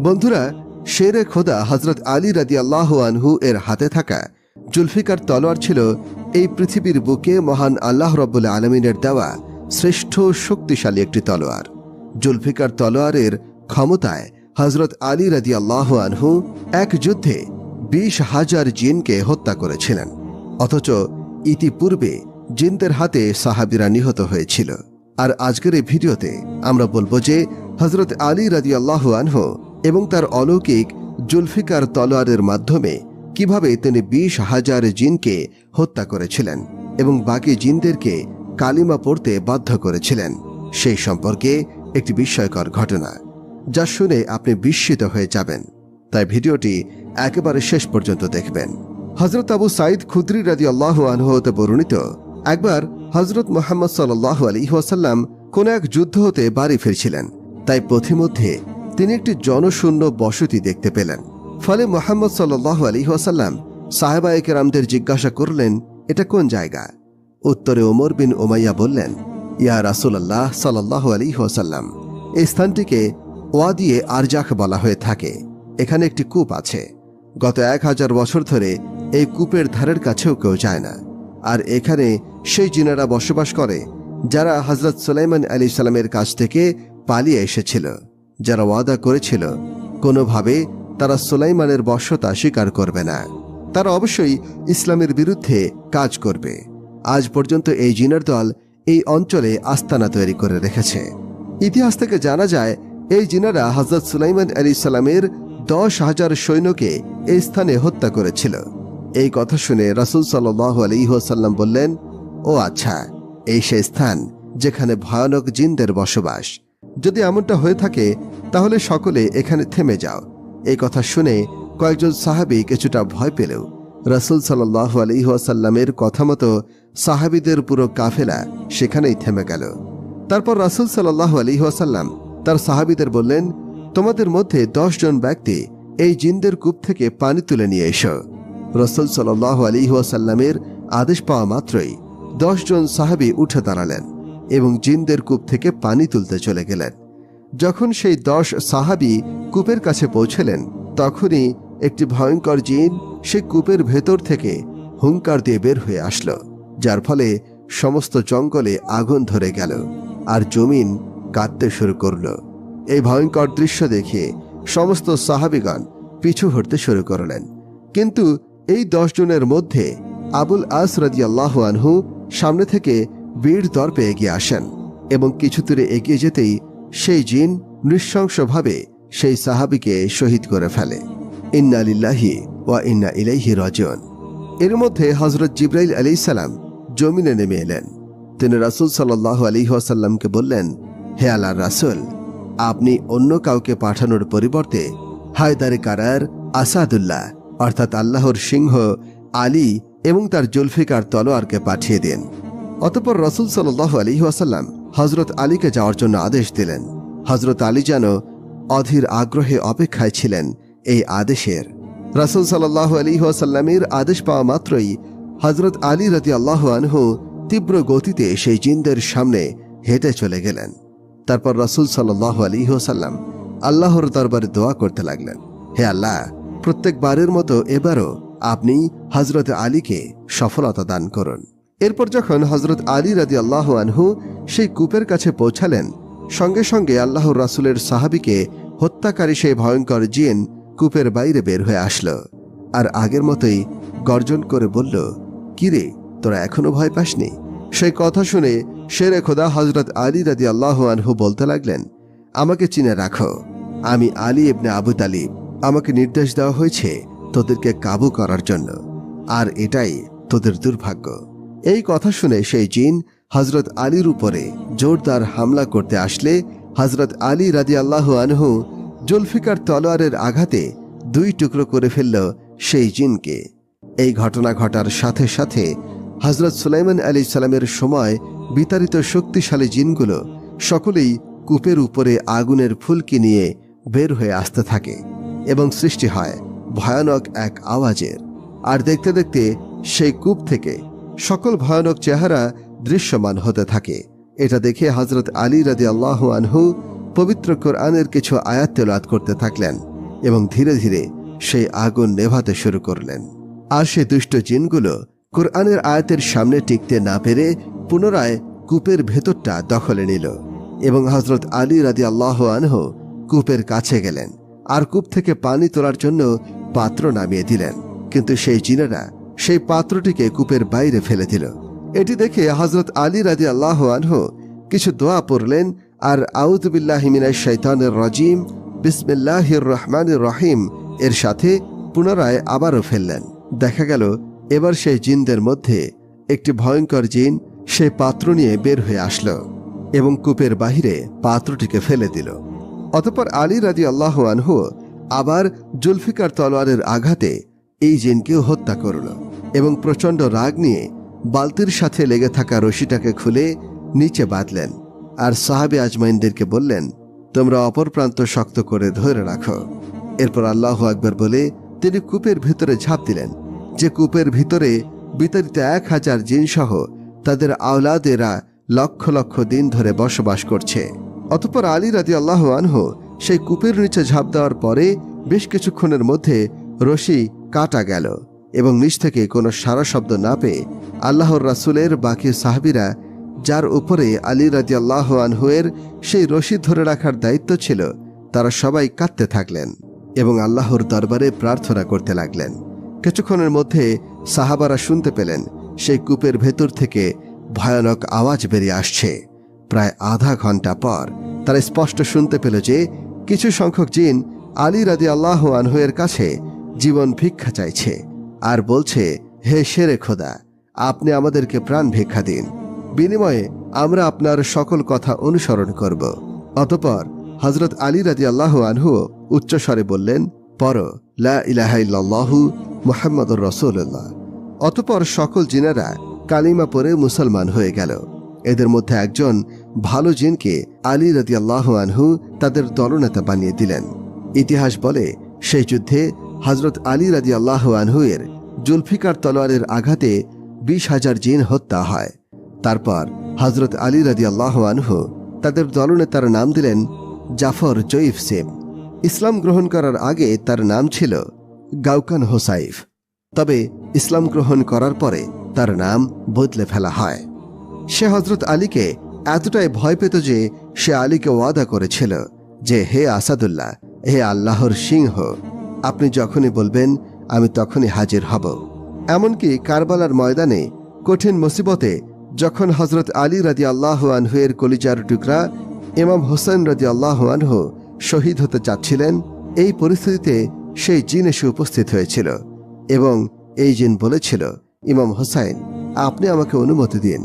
বন্ধুরা, শেরে খোদা হযরত আলী রাদিয়াল্লাহু আনহু এর হাতে থাকা জুলফিকার তলোয়ার ছিল এই পৃথিবীর বুকে মহান আল্লাহ রাব্বুল আলামিনের দেওয়া শ্রেষ্ঠ শক্তিশালী একটি তলোয়ার। জুলফিকার তলোয়ারের ক্ষমতায় হযরত আলী রাদিয়াল্লাহু আনহু এক যুদ্ধে 20,000 জিনকে হত্যা করেছিলেন, অথচ ইতিপূর্বে জিনদের হাতে সাহাবীরা নিহত হয়েছিল। আর আজকের এই ভিডিওতে আমরা বলবো যে হযরত আলী রাদিয়াল্লাহু আনহু এবং তার অলৌকিক জুলফিকার তলোয়ারের মাধ্যমে কিভাবে তিনি 20,000 জিনকে হত্যা করেছিলেন এবং বাকি জিনদেরকে কালিমা পড়তে বাধ্য করেছিলেন, সেই সম্পর্কে একটি বিস্ময়কর ঘটনা, যা শুনে আপনি বিস্মিত হয়ে যাবেন। তাই ভিডিওটি একেবারে শেষ পর্যন্ত দেখবেন। হযরত আবু সাঈদ খুদরি রাদিয়াল্লাহু আনহু হতে বর্ণিত, একবার হযরত মুহাম্মদ সাল্লাল্লাহু আলাইহি ওয়াসাল্লাম কোন এক যুদ্ধ হতে বাড়ি ফিরছিলেন। তাই পথিমধ্যে তিনি একটি জনশূন্য বসতি দেখতে পেলেন। ফলে মুহাম্মদ সাল্লাল্লাহু আলাইহি ওয়াসাল্লাম সাহাবায়ে কেরামদের জিজ্ঞাসা করলেন, এটা কোন জায়গা? উত্তরে ওমর বিন উমাইয়া বললেন, ইয়া রাসূলুল্লাহ সাল্লাল্লাহু আলাইহি ওয়াসাল্লাম, এই স্থানটিকে ওয়াদিয়ে আরজাখ বলা হয়ে থাকে। এখানে একটি কূপ আছে। গত 1000 বছর ধরে এই কূপের ধারের কাছেও কেউ যায় না। আর এখানে সেই জিনেরা বসবাস করে যারা হযরত সুলাইমান আলাইহিস সালামের কাছ থেকে পালিয়ে এসেছিল, যারা ওয়াদা করেছিল কোনোভাবে তারা সুলাইমানের বশ্যতা স্বীকার করবে না, তারা অবশ্যই ইসলামের বিরুদ্ধে কাজ করবে। আজ পর্যন্ত এই জিনের দল এই অঞ্চলে আস্তানা তৈরি করে রেখেছে। ইতিহাস থেকে জানা যায় এই জিনেরা হযরত সুলাইমান আলাইহিস সালামের 10,000 সৈন্যকে এই স্থানে হত্যা করেছিল। এই কথা শুনে রাসূল সাল্লাল্লাহু আলাইহি ওয়াসাল্লাম বললেন, ও আচ্ছা, এই সেই স্থান যেখানে ভয়ানক জিনদের বসবাস। যদি এমনটা হয়ে থাকে তাহলে সকলে এখানে থেমে যাও। এই কথা শুনে কয়েকজন সাহাবী কিছুটা ভয় পেলেও রাসূল সাল্লাল্লাহু আলাইহি ওয়াসাল্লামের কথা মতো সাহাবীদের পুরো কাফেলা সেখানেই থেমে গেল। তারপর রাসূল সাল্লাল্লাহু আলাইহি ওয়াসাল্লাম তার সাহাবীদের বললেন, তোমাদের মধ্যে 10 জন ব্যক্তি এই জিনদের কূপ থেকে পানি তুলে নিয়ে এসো। রাসূল সাল্লাল্লাহু আলাইহি ওয়াসাল্লামের আদেশ পাওয়া মাত্রই 10 জন সাহাবী উঠে দাঁড়ালেন এবং জিনদের কূপ থেকে পানি তুলতে চলে গেলেন। যখন সেই 10 সাহাবী কূপের কাছে পৌঁছলেন, তখনই একটি ভয়ঙ্কর জিন সেই কূপের ভেতর থেকে হুঙ্কার দিয়ে বের হয়ে আসলো, যার ফলে সমস্ত জঙ্গলে আগুন ধরে গেল আর জমিন কাঁপতে শুরু করলো। এই ভয়ঙ্কর দৃশ্য দেখে সমস্ত সাহাবীগণ পিছু হটতে শুরু করলেন। কিন্তু এই 10 জনের মধ্যে আবুল আস রাদিয়াল্লাহু আনহু সামনে থেকে বীর দর্পে এগিয়ে আসেন এবং কিছু দূরে এগিয়ে যেতেই সেই জিন নৃশংসভাবে সেই সাহাবীকে শহীদ করে ফেলে। ইন্না লিল্লাহি ওয়া ইন্না ইলাইহি রাজিউন। এর মধ্যে হযরত জিবরাইল আলাইহিস সালাম জমিনে নেমে এলেন। তিনি রাসূল সাল্লাল্লাহু আলাইহি ওয়াসাল্লামকে বললেন, হে আল্লাহর রাসূল, আপনি অন্য কাউকে পাঠানোর পরিবর্তে হায়দারে কারার আসাদুল্লাহ অর্থাৎ আল্লাহর সিংহ আলী এবং তার জুলফিকার তলোয়ারকে পাঠিয়ে দেন। অতঃপর রাসূল সাল্লাল্লাহু আলাইহি ওয়াসাল্লাম হযরত আলীকে যাওয়ার জন্য আদেশ দিলেন। হযরত আলী যেন অধীর আগ্রহে অপেক্ষায় ছিলেন এই আদেশের। রাসূল সাল্লাল্লাহু আলাইহি ওয়াসাল্লামের আদেশ পাওয়া মাত্রই হযরত আলী রাদিয়াল্লাহু আনহু তীব্র গতিতে সেই জিনদের সামনে হেঁটে চলে গেলেন। তারপর রাসূল সাল্লাল্লাহু আলাইহি ওয়াসাল্লাম আল্লাহর দরবারে দোয়া করতে লাগলেন, হে আল্লাহ, প্রত্যেকবারের মতো এবারও আপনি হযরত আলীকে সফলতা দান করুন। এরপর যখন হযরত আলী রাদিয়াল্লাহু আনহু সেই কূপের কাছে পৌঁছালেন, সঙ্গে সঙ্গে আল্লাহর রাসূলের সাহাবীকে হত্যাকারী সেই ভয়ঙ্কর জিন কূপের বাইরে বের হয়ে আসলো আর আগের মতোই গর্জন করে বলল, কিরে, তোরা এখনো ভয় পাসনি? সেই কথা শুনে শেরে খোদা হযরত আলী রাদিয়াল্লাহু আনহু বলতে লাগলেন, আমাকে চিনে রাখো, আমি আলী ইবনে আবু তালিব। আমাকে নির্দেশ দেওয়া হয়েছে তোদেরকে কাবু করার জন্য, আর এটাই তোদের দুর্ভাগ্য। এই কথা শুনে সেই জিন হযরত আলীর উপরে জোরদার হামলা করতে আসলে হযরত আলী রাদিয়াল্লাহু আনহু জুলফিকার তলোয়ারের আঘাতে 2 টুকরো করে ফেলল সেই জিনকে। এই ঘটনা ঘটার সাথে সাথে হযরত সুলাইমান আলাইহিস সালামের সময় বিতাড়িত শক্তিশালী জিনগুলো সকলেই কূপের উপরে আগুনের ফুলকি নিয়ে বের হয়ে আসতে থাকে এবং সৃষ্টি হয় ভয়ানক এক আওয়াজের। আর দেখতে দেখতে সেই কূপ থেকে সকল ভয়ানক চেহারা দৃশ্যমান হতে থাকে। এটা দেখে হযরত আলী রাদিয়াল্লাহু আনহু পবিত্র কোরআনের কিছু আয়াত তেলাওয়াত করতে থাকলেন। এবং ধীরে ধীরে সেই আগুন নেভাতে শুরু করলেন। আর সে দুষ্ট জিনগুলো কোরআনের আয়াতের সামনে টিকতে না পেরে পুনরায় কূপের ভেতরটা দখলে নিল এবং হযরত আলী রাদিয়াল্লাহু আনহু কূপের কাছে গেলেন আর কূপ থেকে পানি তোলার জন্য পাত্র নামিয়ে দিলেন, কিন্তু সেই জিনেরা সেই পাত্রটিকে কূপের বাইরে ফেলে দিল। এটি দেখে হযরত আলী রাদিয়াল্লাহু আনহু কিছু দোয়া পড়লেন আর আউযু বিল্লাহি মিনাশ শাইতানির রাজিম বিসমিল্লাহির রহমানির রহিম এর সাথে পুনরায় আবারও ফেললেন। দেখা গেল এবার সেই জিনদের মধ্যে একটি ভয়ঙ্কর জিন সেই পাত্র নিয়ে বের হয়ে আসলো এবং কূপের বাহিরে পাত্রটিকে ফেলে দিল। অতঃপর আলী রাদিয়াল্লাহু আনহু আবার জুলফিকার তলোয়ারের আঘাতে এই জিনকেও হত্যা করল এবং প্রচণ্ড রাগ নিয়ে বালতির সাথে লেগে থাকা রশিটাকে খুলে নিচে বাঁধলেন আর সাহাবে আজমাইনদেরকে বললেন, তোমরা অপর প্রান্ত শক্ত করে ধরে রাখো। এরপর আল্লাহু আকবার বলে তিনি কূপের ভিতরে ঝাঁপ দিলেন, যে কূপের ভিতরে বিতাড়িত 1000 জিনসহ তাদের আওলাদেরা লক্ষ লক্ষ দিন ধরে বসবাস করছে। অতঃপর আলী রাদিয়াল্লাহু আনহু সেই কূপের নিচে ঝাঁপ দেওয়ার পরে বেশ কিছুক্ষণের মধ্যে রশি কাটা গেল এবং নিচ থেকে কোনো সারা শব্দ না পেয়ে আল্লাহর রাসূলের বাকি সাহাবীরা, যার উপরে আলী রাদিয়াল্লাহু আনহু এর সেই রশি ধরে রাখার দায়িত্ব ছিল, তারা সবাই কাঁদতে থাকলেন এবং আল্লাহর দরবারে প্রার্থনা করতে লাগলেন। কিছুক্ষণের মধ্যে সাহাবারা শুনতে পেলেন সেই কূপের ভেতর থেকে ভয়ানক আওয়াজ বেরিয়ে আসছে। প্রায় আধা ঘন্টা পর তারা স্পষ্ট শুনতে পেল যে কিছু সংখ্যক জিন আলী রাদিয়াল্লাহু আনহু এর কাছে জীবন ভিক্ষা চাইছে আর বলছে, হে শেরে খোদা, আপনি আমাদেরকে প্রাণ ভিক্ষা দিন, বিনিময়ে আমরা আপনার সকল কথা অনুসরণ করব। অতঃপর হযরত আলী রাদিয়াল্লাহু আনহু উচ্চস্বরে বললেন, পড়ো লা ইলাহা ইল্লাল্লাহু মুহাম্মাদুর রাসূলুল্লাহ। অতঃপর সকল জিনেরা কালিমা পড়ে মুসলমান হয়ে গেল। এদের মধ্যে একজন ভালো জিনকে আলী রাদিয়াল্লাহু আনহু তাদের দলনেতা বানিয়ে দিলেন। ইতিহাস বলে সেই যুদ্ধে হযরত আলী রাদিয়াল্লাহু আনহু এর জুলফিকার তলোয়ারের আঘাতে 20,000 জিন হত্যা হয়। তারপর হযরত আলী রাদিয়াল্লাহু আনহু তাদের দলনেতার নাম দিলেন জাফর জয়ীফ সেম। ইসলাম গ্রহণ করার আগে তার নাম ছিল গাউকান হোসাইফ, তবে ইসলাম গ্রহণ করার পরে তার নাম বদলে ফেলা হয়। সে হযরত আলীকে এতটাই ভয় পেত যে সে আলীকে ওয়াদা করেছিল যে, হে আসাদুল্লাহ, হে আল্লাহর সিংহ, আপনি যখনই বলবেন আমি তখনই হাজির হব। এমনকি কারবালার ময়দানে কঠিন মুসিবতে যখন হযরত আলী রাদিয়াল্লাহু আনহু এর কলিজার টুকরা ইমাম হোসেন রাদিয়াল্লাহু আনহু শহীদ হতে যাচ্ছিলেন, এই পরিস্থিতিতে সেই জিন এসে উপস্থিত হয়েছিল এবং এই জিন বলেছিল, ইমাম হোসাইন, আপনি আমাকে অনুমতি দিন,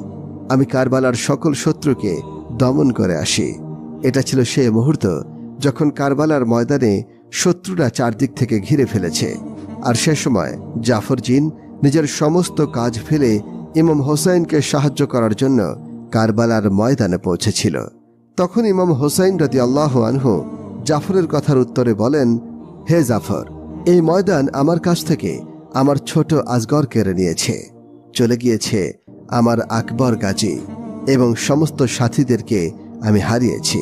আমি কারবালার সকল শত্রুকে দমন করে আসি। এটা ছিল সেই মুহূর্ত যখন কারবালার ময়দানে শত্রুরা চারদিক থেকে ঘিরে ফেলেছে, আর সে সময় জাফর জিন নিজের সমস্ত কাজ ফেলে ইমাম হোসাইনকে সাহায্য করার জন্য কারবালার ময়দানে পৌঁছেছিল। তখন ইমাম হোসাইন রাদিয়াল্লাহু আনহু জাফরের কথার উত্তরে বলেন, হে জাফর, এই ময়দান আমার কাছ থেকে আমার ছোট আজগর কেড়ে নিয়েছে, চলে গিয়েছে আমার আকবর গাজী এবং সমস্ত সাথীদেরকে আমি হারিয়েছি।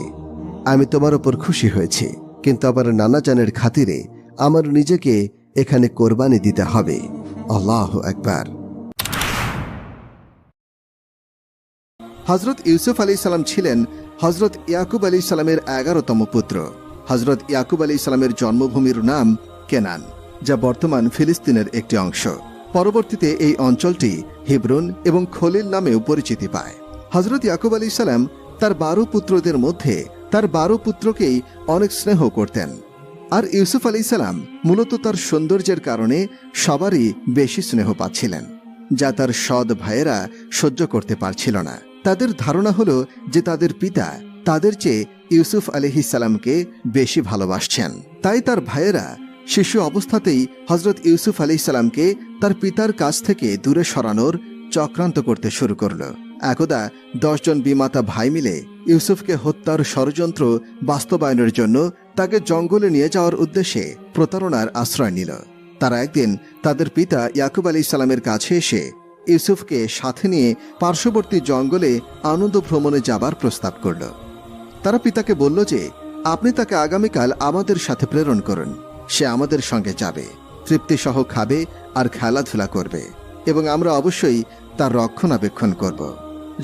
আমি তোমার উপর খুশি হয়েছি, কিন্তু আমার নানা জানের খাতিরে আমার নিজেকে এখানে কোরবানি দিতে হবে। আল্লাহু আকবার। হযরত ইউসুফ আলাইহিস সালাম ছিলেন হযরত ইয়াকুব আলাইহিস সালামের 11তম পুত্র। হযরত ইয়াকুব আলাইহিস সালামের জন্মভূমির নাম কেনান, যা বর্তমান ফিলিস্তিনের একটি অংশ। পরবর্তীতে এই অঞ্চলটি হিব্রন এবং খলিল নামেও পরিচিতি পায়। হযরত ইয়াকুব আলাইহিস সালাম তার 12 পুত্রদের মধ্যে তার 12 পুত্রকেই অনেক স্নেহ করতেন, আর ইউসুফ আলাইহিস সালাম মূলত তার সৌন্দর্যের কারণে সবারই বেশি স্নেহ পাচ্ছিলেন, যা তার সৎ ভাইয়েরা সহ্য করতে পারছিল না। তাদের ধারণা হলো যে তাদের পিতা তাদের চেয়ে ইউসুফ আলাইহিস সালামকে বেশি ভালোবাসছেন। তাই তার ভাইয়েরা শিশু অবস্থাতেই হযরত ইউসুফ আলাইহিস সালামকে তার পিতার কাছ থেকে দূরে সরানোর চক্রান্ত করতে শুরু করল। একদা 10 জন বিমাতা ভাই মিলে ইউসুফকে হত্যার ষড়যন্ত্র বাস্তবায়নের জন্য তাকে জঙ্গলে নিয়ে যাওয়ার উদ্দেশ্যে প্রতারণার আশ্রয় নিল। তারা একদিন তাদের পিতা ইয়াকুব আলাইহিস সালামের কাছে এসে ইউসুফকে সাথে নিয়ে পার্শ্ববর্তী জঙ্গলে আনন্দ ভ্রমণে যাবার প্রস্তাব করল। তারা পিতাকে বলল যে, আপনি তাকে আগামীকাল আমাদের সাথে প্রেরণ করুন, সে আমাদের সঙ্গে যাবে, তৃপ্তিসহ খাবে আর খেলাধুলা করবে, এবং আমরা অবশ্যই তার রক্ষণাবেক্ষণ করব।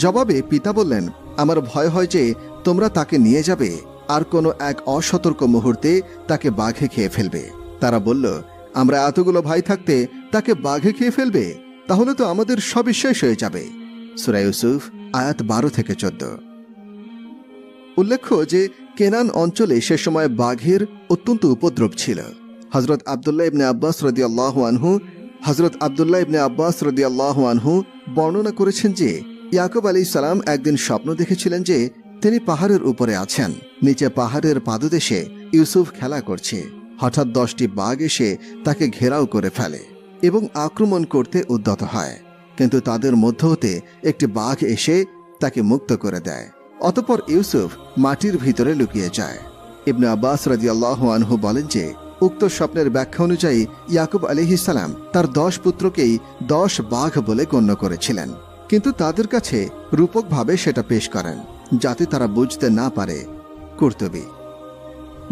জবাবে পিতা বললেন, আমার ভয় হয় যে তোমরা তাকে নিয়ে যাবে আর কোনো এক অসতর্ক মুহূর্তে তাকে বাঘে খেয়ে ফেলবে। তারা বলল, আমরা এতগুলো ভাই থাকতে তাকে বাঘে খেয়ে ফেলবে? তাহলে তো আমাদের সবই শেষ হয়ে যাবে। সূরা ইউসুফ আয়াত 12-14। উল্লেখ্য যে কেনান অঞ্চলে সে সময় বাঘের অত্যন্ত উপদ্রব ছিল। হযরত আব্দুল্লাহ ইবনে আব্বাস রাদিয়াল্লাহু আনহু বর্ণনা করেছেন যে ইয়াকুব আলাইহিস সালাম একদিন স্বপ্ন দেখেছিলেন যে তিনি পাহাড়ের উপরে আছেন, নিচে পাহাড়ের পাদদেশে ইউসুফ খেলা করছে। হঠাৎ 10টি বাঘ এসে তাকে ঘেরাও করে ফেলে এবং আক্রমণ করতে উদ্যত হয়, কিন্তু তাদের মধ্য হতে একটি বাঘ এসে তাকে মুক্ত করে দেয়। অতঃপর ইউসুফ মাটির ভিতরে লুকিয়ে যায়। ইবনে আব্বাস রাদিয়াল্লাহু আনহু বলেন যে উক্ত স্বপ্নের ব্যাখ্যা অনুযায়ী ইয়াকুব আলাইহিস সালাম তার 10 পুত্রকেই 10 বাঘ বলে গণ্য করেছিলেন, কিন্তু তাদের কাছে রূপকভাবে সেটা পেশ করেন যাতে তারা বুঝতে না পারে কর্তব্য।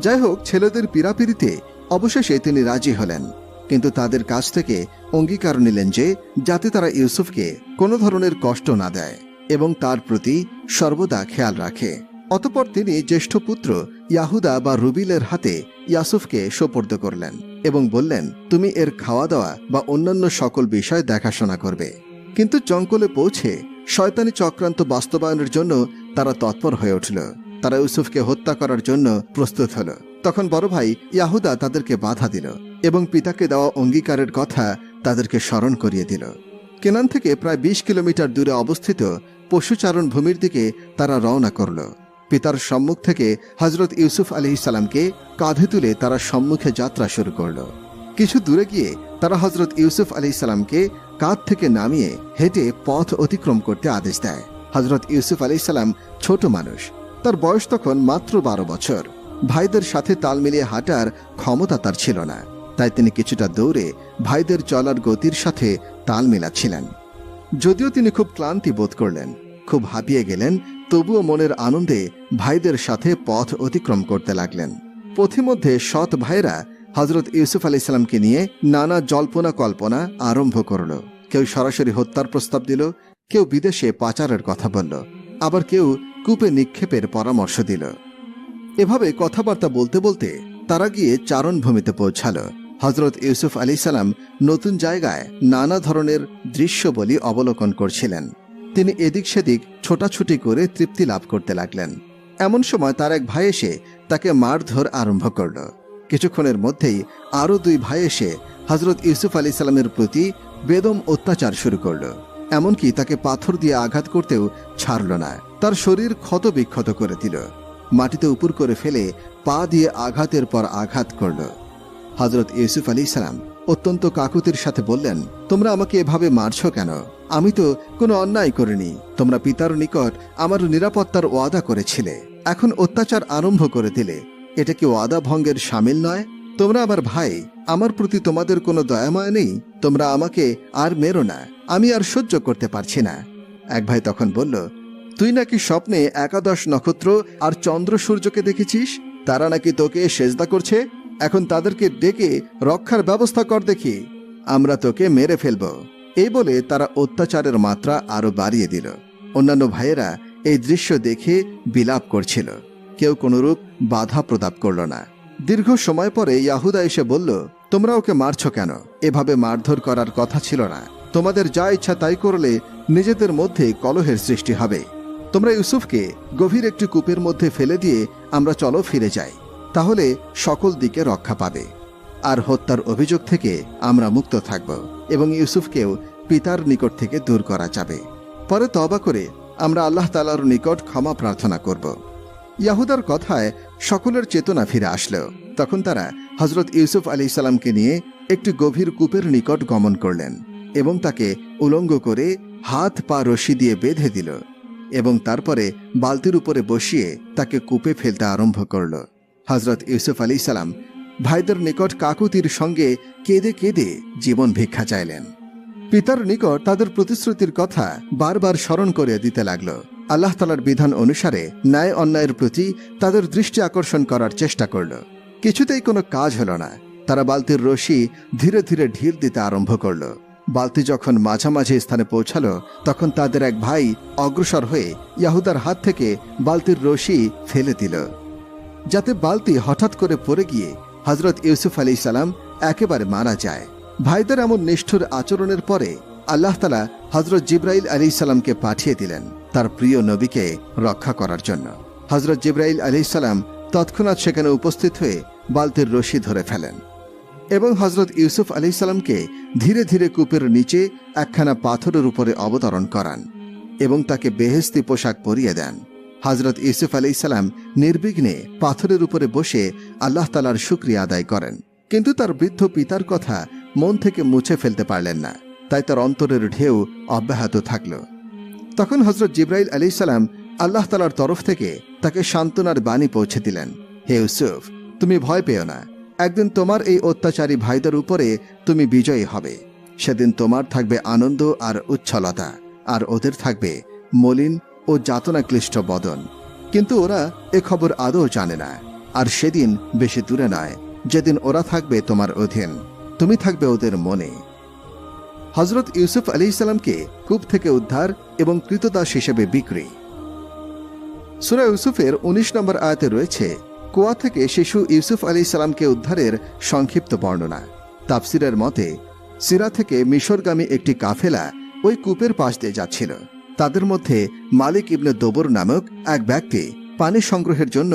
যাই হোক, ছেলেদের পীড়াপিড়িতে অবশেষে তিনি রাজি হলেন, কিন্তু তাদের কাছ থেকে অঙ্গীকার নিলেন যে যাতে তারা ইউসুফকে কোনো ধরনের কষ্ট না দেয় এবং তার প্রতি সর্বদা খেয়াল রাখে। অতঃপর তিনি জ্যেষ্ঠ পুত্র ইয়াহুদা বা রুবিলের হাতে ইয়াসুফকে সোপর্দ করলেন এবং বললেন, তুমি এর খাওয়া দাওয়া বা অন্যান্য সকল বিষয় দেখাশোনা করবে। কিন্তু জঙ্গলে পৌঁছে শয়তানি চক্রান্ত বাস্তবায়নের জন্য তারা তৎপর হয়ে উঠল। তারা ইউসুফকে হত্যা করার জন্য প্রস্তুত হল। তখন বড় ভাই ইয়াহুদা তাদেরকে বাধা দিল এবং পিতাকে দেওয়া অঙ্গীকারের কথা তাদেরকে স্মরণ করিয়ে দিল। কেনান থেকে প্রায় 20 কিলোমিটার দূরে অবস্থিত পশুচারণ ভূমির দিকে তারা রওনা করল। পিতার সম্মুখ থেকে হযরত ইউসুফ আলাইহিস সালামকে কাঁধে তুলে তারা সম্মুখে যাত্রা শুরু করল। কিছু দূরে গিয়ে তারা হযরত ইউসুফ আলাইহিস সালামকে কাঁধ থেকে নামিয়ে হেঁটে পথ অতিক্রম করতে আদেশ দেয়। হযরত ইউসুফ আলাইহিস সালাম ছোট মানুষ, তার বয়স তখন মাত্র 12 বছর। ভাইদের সাথে তাল মিলিয়ে হাঁটার ক্ষমতা তার ছিল না, তাই তিনি কিছুটা দৌড়ে ভাইদের চলার গতির সাথে তাল মিলাচ্ছিলেন। যদিও তিনি খুব ক্লান্তি বোধ করলেন, খুব হাঁপিয়ে গেলেন, তবুও মনের আনন্দে ভাইদের সাথে পথ অতিক্রম করতে লাগলেন। পথিমধ্যে সৎ ভাইরা হযরত ইউসুফ আলাইহিস সালামকে নিয়ে নানা জল্পনা কল্পনা আরম্ভ করল। কেউ সরাসরি হত্যার প্রস্তাব দিল, কেউ বিদেশে পাচারের কথা বলল, আবার কেউ কূপে নিক্ষেপের পরামর্শ দিল। এভাবে কথাবার্তা বলতে বলতে তারা গিয়ে চারণভূমিতে পৌঁছাল। হযরত ইউসুফ আলাইহিস সালাম নতুন জায়গায় নানা ধরনের দৃশ্যবলী অবলোকন করছিলেন। তিনি এদিক সেদিক ছোটাছুটি করে তৃপ্তি লাভ করতে লাগলেন। এমন সময় তার এক ভাই এসে তাকে মারধর আরম্ভ করল। কিছুক্ষণের মধ্যেই আরও 2 ভাই এসে হযরত ইউসুফ আলাইহিস সালামের প্রতি বেদম অত্যাচার শুরু করল। এমনকি তাকে পাথর দিয়ে আঘাত করতেও ছাড়ল না। তার শরীর ক্ষত বিক্ষত করে দিল, মাটিতে উপর করে ফেলে পা দিয়ে আঘাতের পর আঘাত করল। হযরত ইউসুফ আলাইহিস সালাম অত্যন্ত কাকুতির সাথে বললেন, তোমরা আমাকে এভাবে মারছ কেন? আমি তো কোনো অন্যায় করিনি। তোমরা পিতার নিকট আমার নিরাপত্তার ওয়াদা করেছিলে, এখন অত্যাচার আরম্ভ করে দিলে। এটা কি ওয়াদা ভঙ্গের শামিল নয়? তোমরা আমার ভাই, আমার প্রতি তোমাদের কোনো দয়াময় নেই? তোমরা আমাকে আর মেরো না, আমি আর সহ্য করতে পারছি না। এক ভাই তখন বলল, তুই নাকি স্বপ্নে 11 নক্ষত্র আর চন্দ্র সূর্যকে দেখেছিস, তারা নাকি তোকে সেজদা করছে। এখন তাদেরকে ডেকে রক্ষার ব্যবস্থা কর দেখি, আমরা তোকে মেরে ফেলব। এই বলে তারা অত্যাচারের মাত্রা আরো বাড়িয়ে দিল। অন্যান্য ভাইয়েরা এই দৃশ্য দেখে বিলাপ করছিল, কেউ কোনরূপ বাধা প্রদান করল না। দীর্ঘ সময় পরে ইয়াহুদা এসে বলল, তোমরা ওকে মারছ কেন? এভাবে মারধর করার কথা ছিল না। তোমাদের যা ইচ্ছা তাই করলে নিজেদের মধ্যে কলহের সৃষ্টি হবে। তোমরা ইউসুফকে গভীর একটি কূপের মধ্যে ফেলে দিয়ে আমরা চলো ফিরে যাই, তাহলে সকল দিকে রক্ষা পাবে, আর হত্যার অভিযোগ থেকে আমরা মুক্ত থাকব এবং ইউসুফকেও পিতার নিকট থেকে দূর করা যাবে। পরে তওবা করে আমরা আল্লাহ তাআলার নিকট ক্ষমা প্রার্থনা করব। ইয়াহুদার কথায় সকলের চেতনা ফিরে আসলো। তখন তারা হযরত ইউসুফ আলাইহিস সালামকে নিয়ে একটি গভীর কূপের নিকট গমন করলেন এবং তাকে উলঙ্গ করে হাত পা রশি দিয়ে বেঁধে দিল এবং তারপরে বালতির উপরে বসিয়ে তাকে কূপে ফেলতে আরম্ভ করল। হযরত ইউসুফ আলাইহিস সালাম ভাইদের নিকট কাকুতির সঙ্গে কেঁদে কেঁদে জীবন ভিক্ষা চাইলেন। পিতার নিকট তাদের প্রতিশ্রুতির কথা বারবার স্মরণ করে দিতে লাগল। আল্লাহ তাআলার বিধান অনুসারে ন্যায় অন্যায়ের প্রতি তাদের দৃষ্টি আকর্ষণ করার চেষ্টা করল। কিছুতেই কোনো কাজ হল না। তারা বালতির রশি ধীরে ধীরে ঢিল দিতে আরম্ভ করল। বালতি যখন মাঝামাঝি স্থানে পৌঁছালো তখন তাদের এক ভাই অগ্রসর হয়ে ইয়াহুদার হাত থেকে বালতির রশি ফেলে দিল, যাতে বালতি হঠাৎ করে পড়ে গিয়ে হজরত ইউসুফ আলাইহিসসালাম একেবারে মারা যায়। ভাইদের এমন নিষ্ঠুর আচরণের পরে আল্লাহ তাআলা হজরত জিবরাইল আলাইহিসসালামকে পাঠিয়ে দিলেন তার প্রিয় নবীকে রক্ষা করার জন্য। হজরত জিবরাইল আলাইহিসসালাম তৎক্ষণাৎ সেখানে উপস্থিত হয়ে বালতির রশি ধরে ফেলেন এবং হজরত ইউসুফ আলাইহিসসালামকে ধীরে ধীরে কূপের নিচে একখানা পাথরের উপরে অবতরণ করান এবং তাকে বেহেশতি পোশাক পরিয়ে দেন। হজরত ইউসুফ আলাইহিসসালাম নির্বিঘ্নে পাথরের উপরে বসে আল্লাহ তাআলার শুকরিয়া আদায় করেন, কিন্তু তার বৃদ্ধ পিতার কথা মন থেকে মুছে ফেলতে পারলেন না, তাই তার অন্তরের ঢেউ অব্যাহত থাকল। তখন হজরত জিবরাইল আলাইহিসসালাম আল্লাহ তাআলার তরফ থেকে তাকে সান্ত্বনার বাণী পৌঁছে দিলেন, হে ইউসুফ, তুমি ভয় পেও না, একদিন তোমার এই অত্যাচারী ভাইদের উপরে তুমি বিজয়ী হবে। সেদিন তোমার থাকবে আনন্দ আর উচ্ছলতা, আর ওদের থাকবে মলিন ও যাতনাক্লিষ্ট বদন। কিন্তু ওরা এ খবর আদৌ জানে না। আর সেদিন বেশি দূরে নয় যেদিন ওরা থাকবে তোমার অধীন, তুমি থাকবে ওদের মনে। হজরত ইউসুফ আলাইহিসসালামকে কূপ থেকে উদ্ধার এবং কৃতদাস হিসেবে বিক্রি। সূরা ইউসুফের 19 নম্বর আয়াতে রয়েছে কুয়া থেকে শিশু ইউসুফ আলাইহিসসালামকে উদ্ধারের সংক্ষিপ্ত বর্ণনা। তাফসিরের মতে সিরা থেকে মিশরগামী একটি কাফেলা ওই কূপের পাশ দিয়ে যাচ্ছিল। তাদের মধ্যে মালিক ইবনে দবর নামক এক ব্যক্তি পানি সংগ্রহের জন্য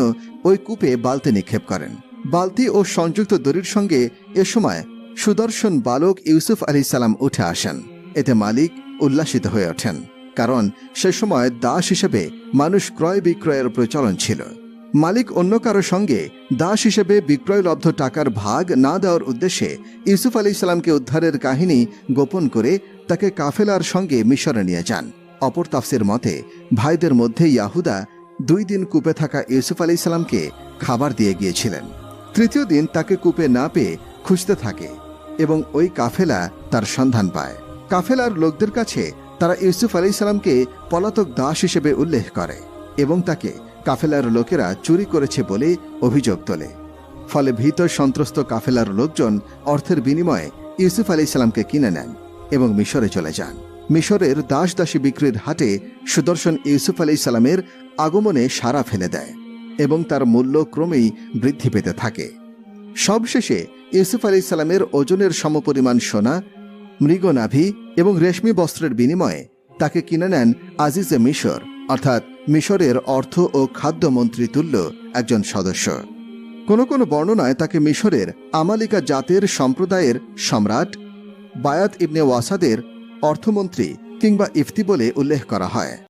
ওই কূপে বালতি নিক্ষেপ করেন। বালতি ও সংযুক্ত দড়ির সঙ্গে এ সময় সুদর্শন বালক ইউসুফ আলাইহিসসালাম উঠে আসেন। এতে মালিক উল্লাসিত হয়ে ওঠেন, কারণ সে সময় দাস হিসেবে মানুষ ক্রয় বিক্রয়ের প্রচলন ছিল। মালিক অন্য কারো সঙ্গে দাস হিসেবে বিক্রয়লব্ধ টাকার ভাগ না দেওয়ার উদ্দেশ্যে ইউসুফ আলাইহিসসালামকে উদ্ধারের কাহিনী গোপন করে তাকে কাফেলার সঙ্গে মিশরে নিয়ে যান। অপর তাফসির মতে ভাইদের মধ্যে ইয়াহুদা 2 দিন কূপে থাকা ইউসুফ আলাইহিসসালামকে খাবার দিয়ে গিয়েছিলেন। তৃতীয় দিন তাকে কূপে না পেয়ে খুঁজতে থাকে এবং ওই কাফেলা তার সন্ধান পায়। কাফেলার লোকদের কাছে তারা ইউসুফ আলাইহিসসালামকে পলাতক দাস হিসেবে উল্লেখ করে এবং তাকে কাফেলার লোকেরা চুরি করেছে বলে অভিযোগ তোলে। ফলে ভীত সন্ত্রস্ত কাফেলার লোকজন অর্থের বিনিময়ে ইউসুফ আলাইহিসসালামকে কিনে নেন এবং মিশরে চলে যান। মিশরের দাস দাসী বিক্রির হাটে সুদর্শন ইউসুফ আলাইহিসসালামের আগমনে সাড়া ফেলে দেয় এবং তার মূল্য ক্রমেই বৃদ্ধি পেতে থাকে। সবশেষে ইউসুফ আলাইহিসসালামের ওজনের সমপরিমাণ সোনা, মৃগনাভি এবং রেশমি বস্ত্রের বিনিময়ে তাকে কিনে নেন আজিজে মিশর, অর্থাৎ মিশরের অর্থ ও খাদ্য মন্ত্রী তুল্য একজন সদস্য। কোনো কোনো বর্ণনায় তাকে মিশরের আমালিকা জাতের সম্প্রদায়ের সম্রাট, বায়াত ইবনে ওয়াসাদের অর্থমন্ত্রী কিংবা ইফতি বলে উল্লেখ করা হয়।